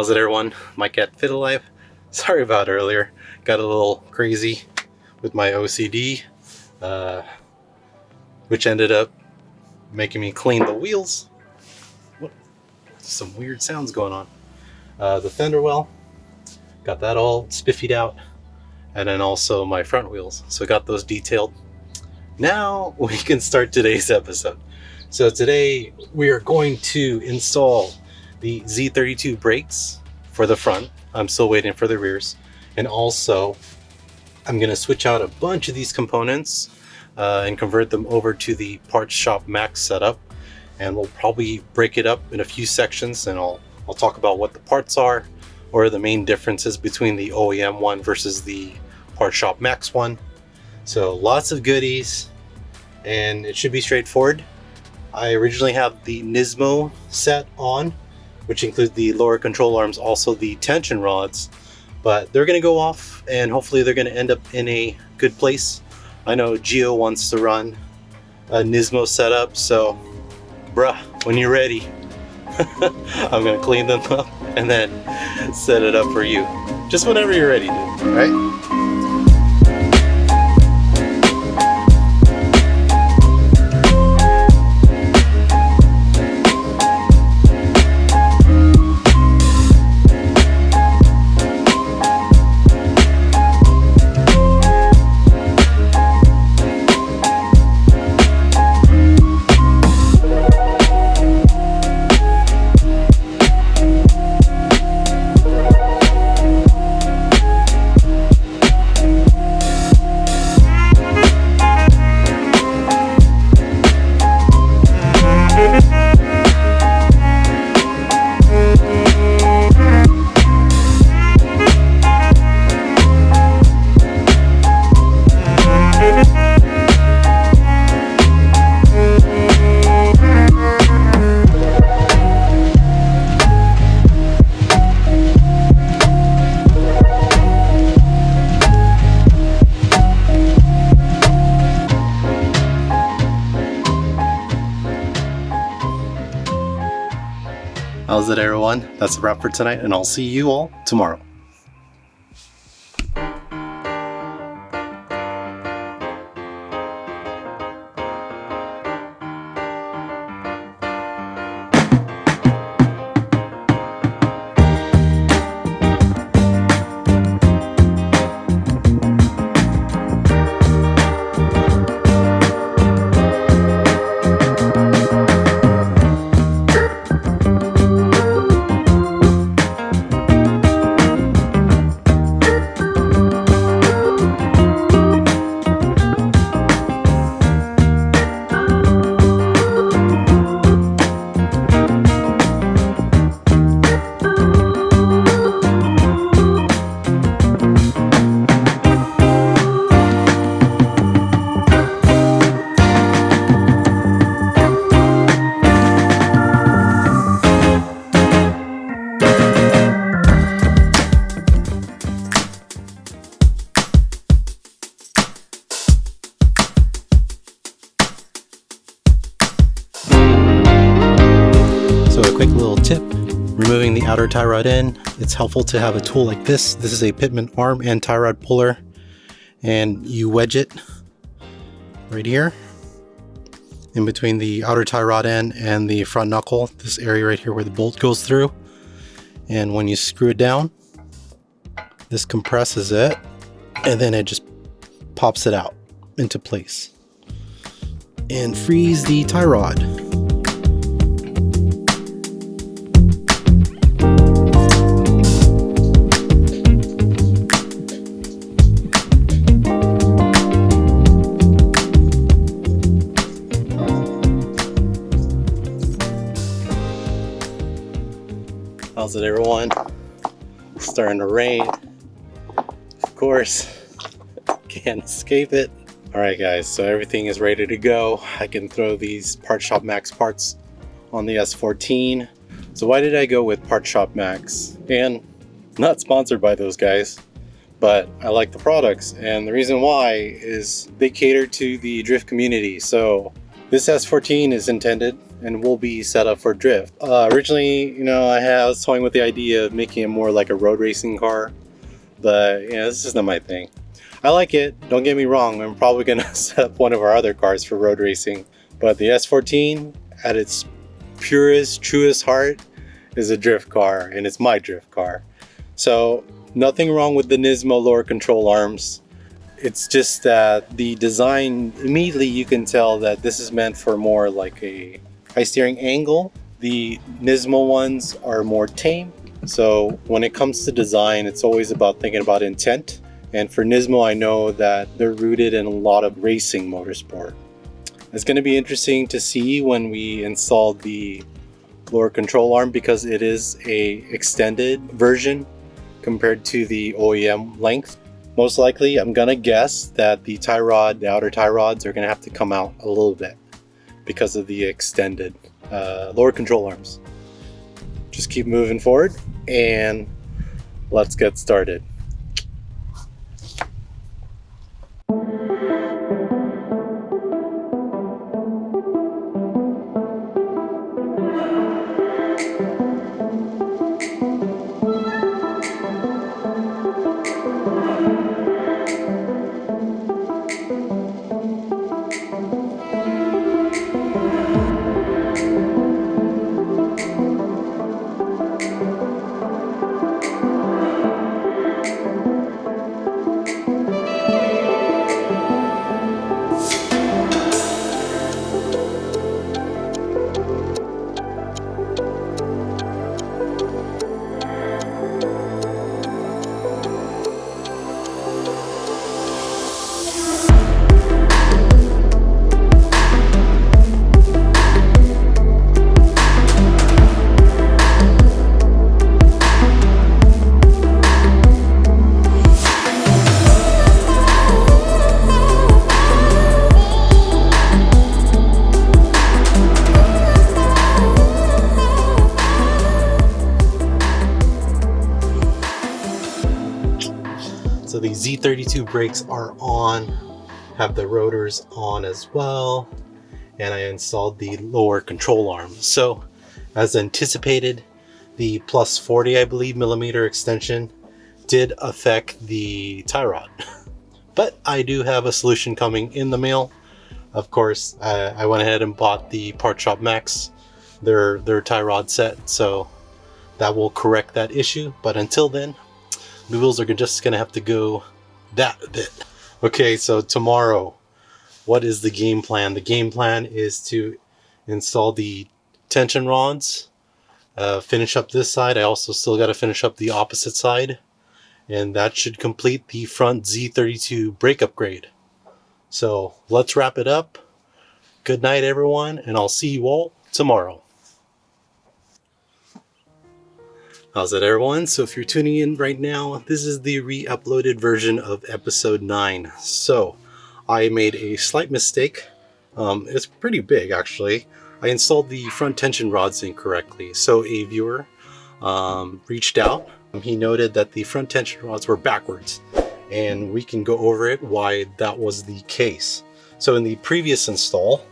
How's it, everyone? My cat Fit Alive. Sorry about earlier. Got a little crazy with my OCD, which ended up making me clean the wheels. What? Some weird sounds going on. The fender well, got that all spiffied out, and then also my front wheels. So got those detailed. Now we can start today's episode. So today we are going to install the Z32 brakes for the front. I'm still waiting for the rears. And also I'm going to switch out a bunch of these components and convert them over to the Parts Shop MAX setup. And we'll probably break it up in a few sections, and I'll talk about what the parts are or the main differences between the OEM one versus the Parts Shop MAX one. So lots of goodies, and it should be straightforward. I originally have the Nismo set on, which includes the lower control arms, also the tension rods, but they're going to go off and hopefully they're going to end up in a good place. I know Gio wants to run a Nismo setup, so bruh, when you're ready, I'm going to clean them up and then set it up for you. Just whenever you're ready, dude, all right? How's it, everyone? That's a wrap for tonight, and I'll see you all tomorrow. So a quick little tip, removing the outer tie rod end, it's helpful to have a tool like this. This is a Pitman arm and tie rod puller, and you wedge it right here in between the outer tie rod end and the front knuckle, this area right here where the bolt goes through. And when you screw it down, this compresses it and then it just pops it out into place and frees the tie rod. How's it, everyone? It's starting to rain. Of course, can't escape it. Alright guys, so everything is ready to go. I can throw these Parts Shop MAX parts on the S14. So why did I go with Parts Shop MAX? And not sponsored by those guys, but I like the products, and the reason why is they cater to the drift community. So this S14 is intended and will be set up for drift. Originally, I was toying with the idea of making it more like a road racing car, but this is not my thing. I like it, don't get me wrong, I'm probably gonna set up one of our other cars for road racing, but the S14 at its purest, truest heart is a drift car, and it's my drift car. So nothing wrong with the Nismo lower control arms. It's just that the design, immediately you can tell that this is meant for more like a high steering angle. The Nismo ones are more tame. So when it comes to design, it's always about thinking about intent. And for Nismo, I know that they're rooted in a lot of racing motorsport. It's going to be interesting to see when we install the lower control arm, because it is a extended version compared to the OEM length. Most likely, I'm going to guess that the outer tie rods are going to have to come out a little bit because of the extended lower control arms. Just keep moving forward and let's get started. So the Z32 brakes are on, have the rotors on as well, and I installed the lower control arm. So as anticipated, the plus 40, I believe, millimeter extension did affect the tie rod. But I do have a solution coming in the mail. Of course, I went ahead and bought the Parts Shop MAX, their tie rod set, so that will correct that issue. But until then, the wheels are just gonna have to go that bit. Okay, so tomorrow, what is the game plan? The game plan is to install the tension rods, finish up this side. I also still got to finish up the opposite side, and that should complete the front Z32 brake upgrade. So let's wrap it up. Good night, everyone, and I'll see you all tomorrow. How's it, everyone? So if you're tuning in right now, this is the re-uploaded version of episode 9. So I made a slight mistake. It's pretty big, actually. I installed the front tension rods incorrectly. So a viewer reached out. He noted that the front tension rods were backwards, and we can go over it why that was the case. So in the previous install,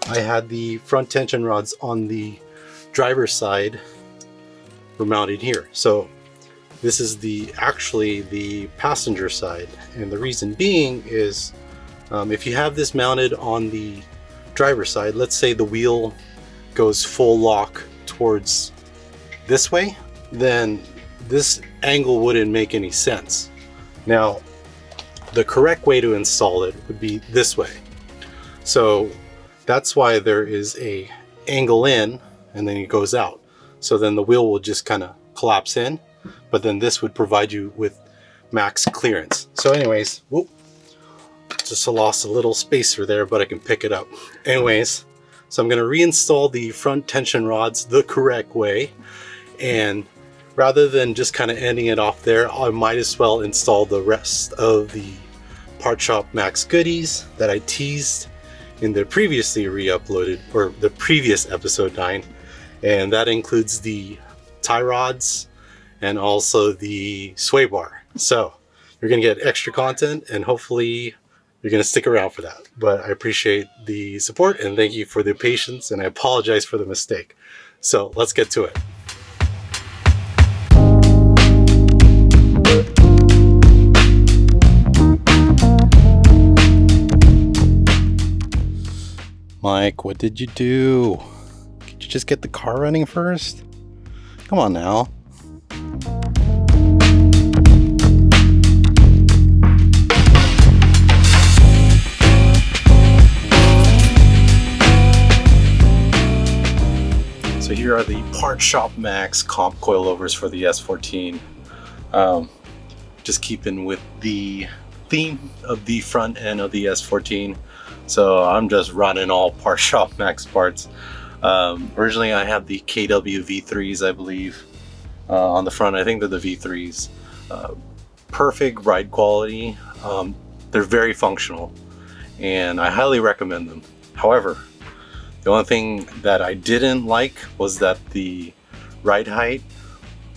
I had the front tension rods on the driver's side were mounted here. So this is actually the passenger side, and the reason being is if you have this mounted on the driver's side, let's say the wheel goes full lock towards this way, then this angle wouldn't make any sense. Now, the correct way to install it would be this way. So that's why there is a angle in and then it goes out. So then the wheel will just kind of collapse in, but then this would provide you with max clearance. So anyways, whoop, just lost a little spacer there, but I can pick it up. Anyways, so I'm going to reinstall the front tension rods the correct way, and rather than just kind of ending it off there, I might as well install the rest of the Parts Shop MAX goodies that I teased in the previously re-uploaded, or the previous episode 9. And that includes the tie rods and also the sway bar. So you're going to get extra content and hopefully you're going to stick around for that. But I appreciate the support and thank you for the patience, and I apologize for the mistake. So let's get to it. Mike, what did you do? Could you just get the car running first? Come on now. So here are the Parts Shop MAX comp coilovers for the S14. Just keeping with the theme of the front end of the S14. So I'm just running all Parts Shop MAX parts. Originally I had the KW V3s, I believe, on the front. I think they're the V3s. Perfect ride quality. They're very functional and I highly recommend them. However, the only thing that I didn't like was that the ride height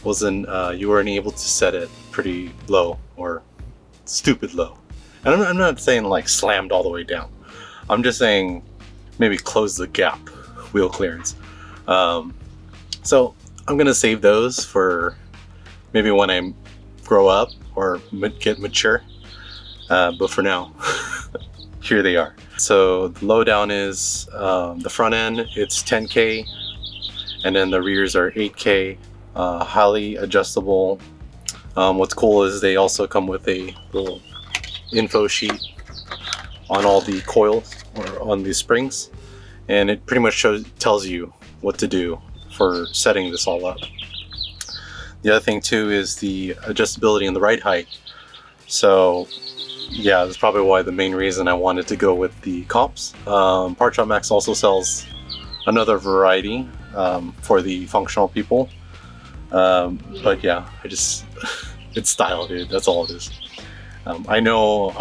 wasn't, you weren't able to set it pretty low or stupid low. And I'm not saying like slammed all the way down. I'm just saying maybe close the gap, wheel clearance. So I'm gonna save those for maybe when I grow up or get mature. But for now, here they are. So the lowdown is the front end, it's 10K, and then the rears are 8K, highly adjustable. What's cool is they also come with a little info sheet on all the coils or on the springs, and it pretty much tells you what to do for setting this all up. The other thing too is the adjustability in the ride height. So yeah, that's probably why the main reason I wanted to go with the comps. Parts Shop MAX also sells another variety for the functional people. But yeah, it's style, dude. That's all it is. I know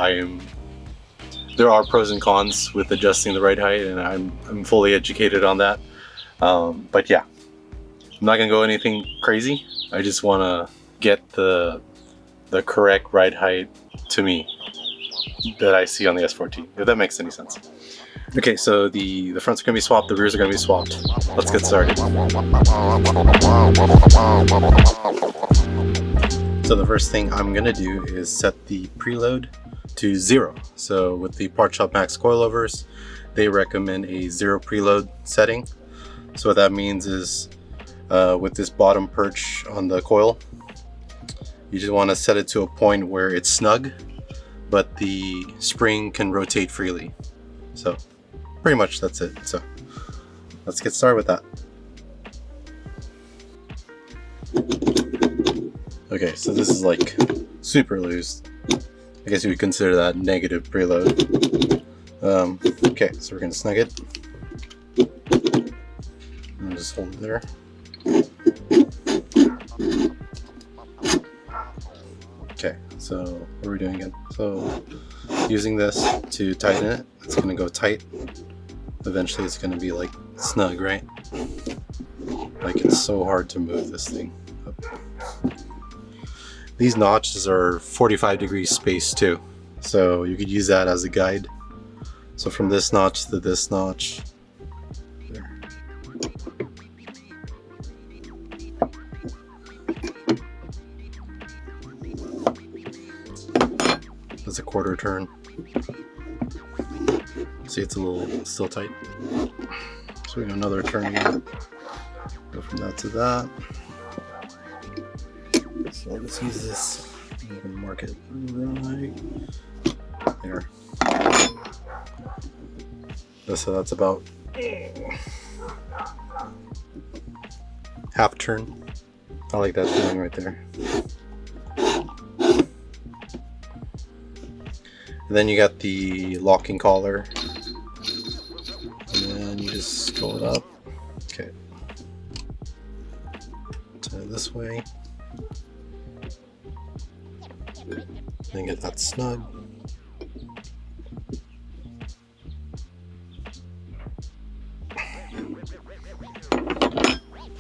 there are pros and cons with adjusting the ride height, and I'm fully educated on that. But yeah, I'm not gonna go anything crazy. I just want to get the correct ride height to me that I see on the S14, if that makes any sense. Okay, so the fronts are going to be swapped, the rears are going to be swapped. Let's get started. So the first thing I'm going to do is set the preload to 0. So with the Parts Shop MAX coilovers, they recommend a 0 preload setting. So what that means is with this bottom perch on the coil, you just want to set it to a point where it's snug, but the spring can rotate freely. So pretty much that's it. So let's get started with that. Okay, so this is like super loose. I guess you would consider that negative preload. Okay, so we're gonna snug it. And just hold it there. Okay, so what are we doing again? So using this to tighten it, it's gonna go tight. Eventually it's gonna be like snug, right? Like it's so hard to move this thing up. These notches are 45 degrees spaced too, so you could use that as a guide. So from this notch to this notch, there. That's a quarter turn. See, it's a little still tight. So we got another turn again. Go from that to that. So let's use this. I'm gonna mark it right there. So that's about half turn. I like that feeling right there. And then you got the locking collar, and then you just scroll it up. Okay, turn it this way, then get that snug.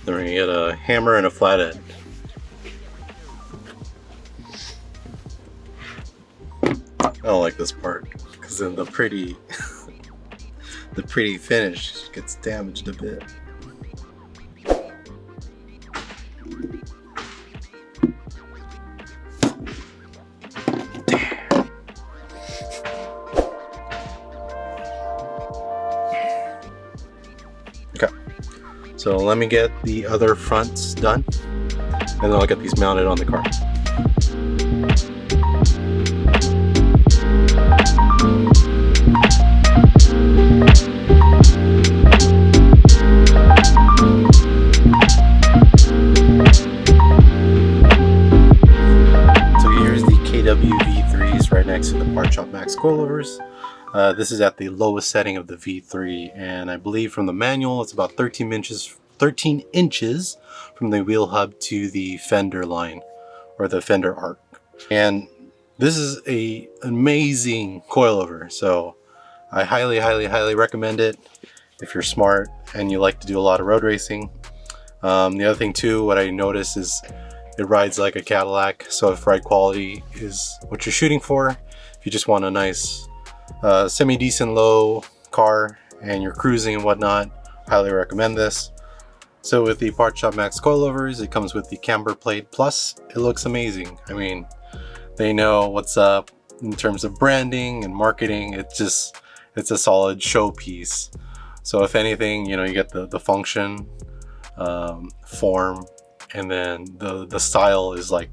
Then we're gonna get a hammer and a flathead. I don't like this part because then the pretty the pretty finish gets damaged a bit. Okay, so let me get the other fronts done and then I'll get these mounted on the car. V3s right next to the Parts Shop MAX coilovers. This is at the lowest setting of the V3, and I believe from the manual it's about 13 inches from the wheel hub to the fender line, or the fender arc. And this is an amazing coilover, so I highly recommend it if you're smart and you like to do a lot of road racing. The other thing too, what I noticed is it rides like a Cadillac, so if ride quality is what you're shooting for, if you just want a nice semi-decent low car and you're cruising and whatnot, highly recommend this. So with the Parts Shop MAX coilovers, it comes with the camber plate plus. It looks amazing. I mean, they know what's up in terms of branding and marketing. It's a solid showpiece. So if anything, you know, you get the function, form, and then the style is like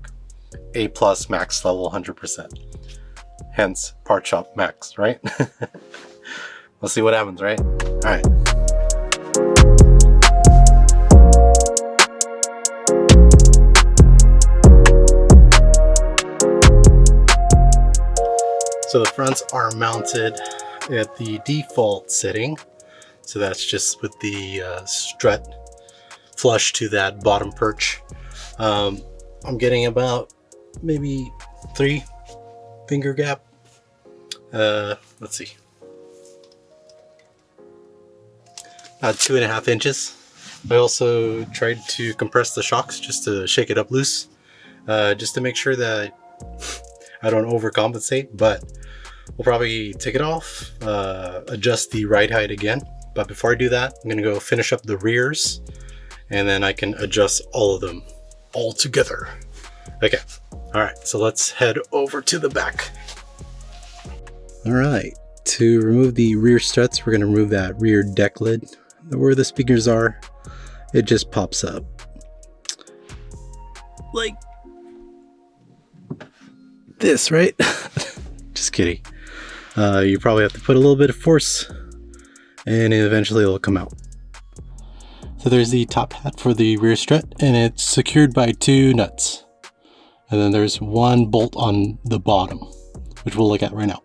A+ max level 100%. Hence Parts Shop MAX, right? We'll see what happens, right? All right. So the fronts are mounted at the default setting. So that's just with the strut flush to that bottom perch. I'm getting about maybe 3 finger gap. Let's see, about 2.5 inches. I also tried to compress the shocks just to shake it up loose, just to make sure that I don't overcompensate, but we'll probably take it off, adjust the ride height again. But before I do that, I'm gonna go finish up the rears, and then I can adjust all of them all together. Okay, all right, so let's head over to the back. All right, to remove the rear struts, we're gonna remove that rear deck lid. Where the speakers are, it just pops up. Like this, right? Just kidding. You probably have to put a little bit of force, and eventually it'll come out. So there's the top hat for the rear strut, and it's secured by 2 nuts. And then there's 1 bolt on the bottom, which we'll look at right now.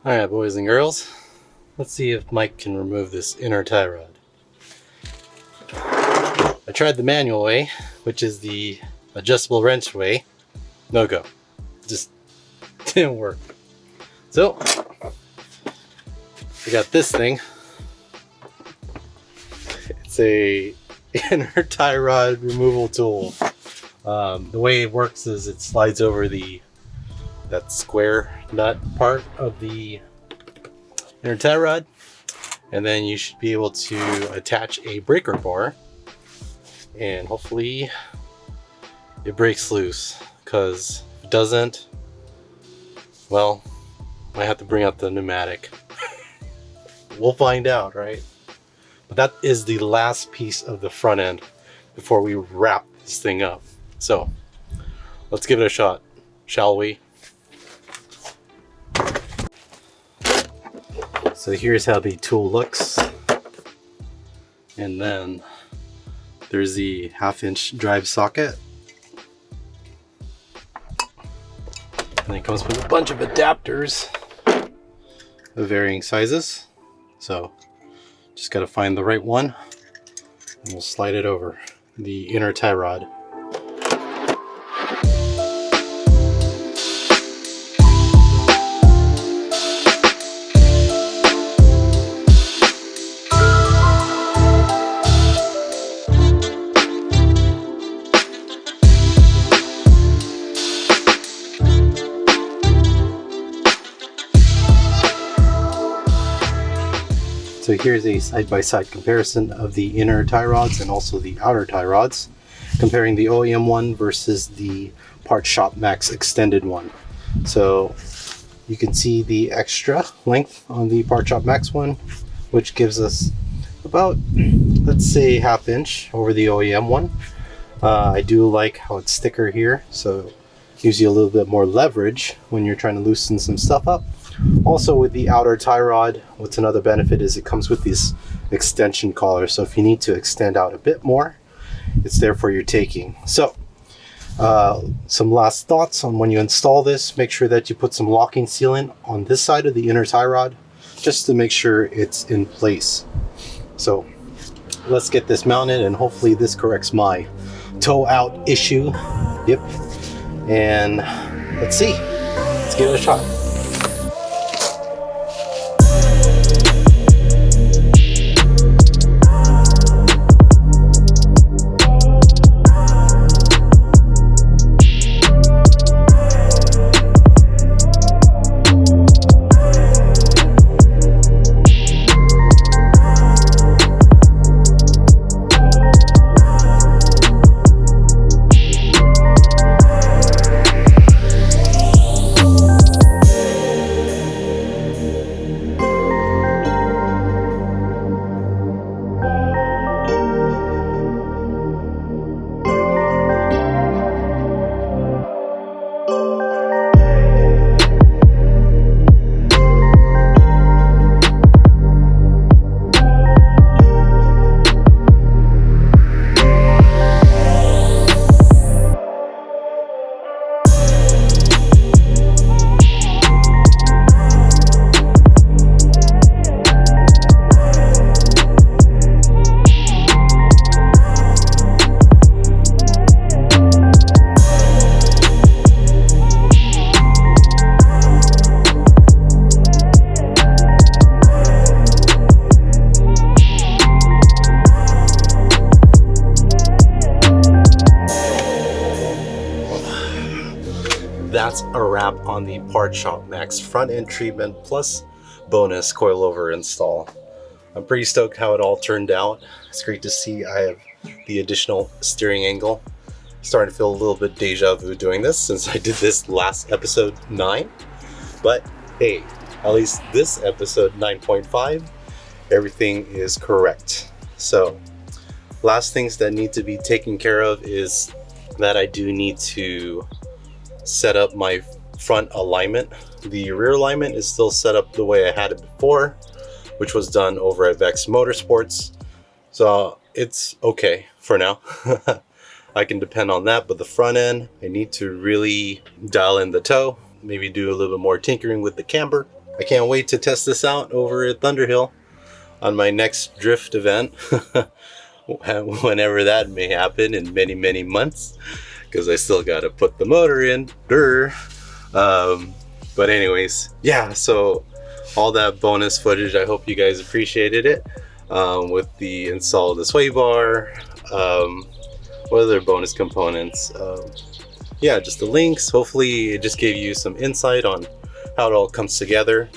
Alright, boys and girls, let's see if Mike can remove this inner tie rod. I tried the manual way, which is the adjustable wrench way. No go. Just didn't work. So, we got this thing. It's a inner tie rod removal tool. The way it works is it slides over that square nut part of the inner tie rod, and then you should be able to attach a breaker bar, and hopefully it breaks loose, because if it doesn't, well, I have to bring out the pneumatic. We'll find out, right? But that is the last piece of the front end before we wrap this thing up. So let's give it a shot, shall we? So here's how the tool looks. And then there's the 1/2-inch drive socket. And it comes with a bunch of adapters of varying sizes. So just got to find the right one and we'll slide it over the inner tie rod. So here's a side-by-side comparison of the inner tie rods and also the outer tie rods, comparing the OEM one versus the Parts Shop MAX extended one. So you can see the extra length on the Parts Shop MAX one, which gives us about, let's say, 1/2 inch over the OEM one. I do like how it's thicker here, so it gives you a little bit more leverage when you're trying to loosen some stuff up. Also with the outer tie rod, what's another benefit is it comes with this extension collar, so if you need to extend out a bit more, it's there for your taking. So some last thoughts on when you install this: make sure that you put some locking sealant on this side of the inner tie rod just to make sure it's in place. So let's get this mounted and hopefully this corrects my toe out issue. Yep. And let's see, let's give it a shot. That's a wrap on the Parts Shop MAX front end treatment plus bonus coilover install. I'm pretty stoked how it all turned out. It's great to see I have the additional steering angle. Starting to feel a little bit deja vu doing this since I did this last episode 9. But hey, at least this episode 9.5, everything is correct. So last things that need to be taken care of is that I do need to set up my front alignment. The rear alignment is still set up the way I had it before, which was done over at Vex Motorsports. So it's okay for now. I can depend on that, but the front end, I need to really dial in the toe, maybe do a little bit more tinkering with the camber. I can't wait to test this out over at Thunderhill on my next drift event, whenever that may happen in many, many months, because I still got to put the motor in. But anyways, yeah, so all that bonus footage, I hope you guys appreciated it, with the install of the sway bar, what other bonus components, yeah, just the links. Hopefully it just gave you some insight on how it all comes together.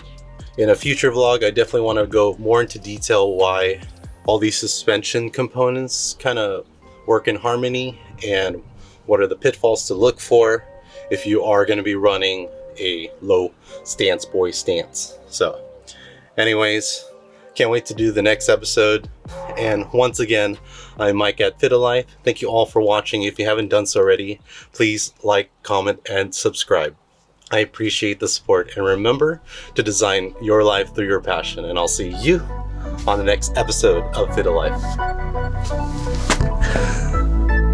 In a future vlog, I definitely want to go more into detail why all these suspension components kind of work in harmony and what are the pitfalls to look for if you are going to be running a low stance boy stance. So anyways, can't wait to do the next episode. And once again, I'm Mike at Fitalife. Thank you all for watching. If you haven't done so already, please like, comment, and subscribe. I appreciate the support, and remember to design your life through your passion, and I'll see you on the next episode of Fit a Life.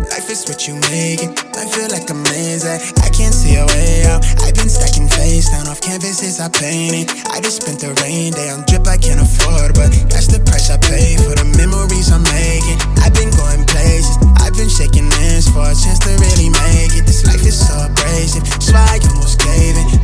Life is what you make it. I feel like a amazing. I can't see a way out. I've been stacking face down off canvases I painted. I just spent the rain day on drip I can't afford, but that's the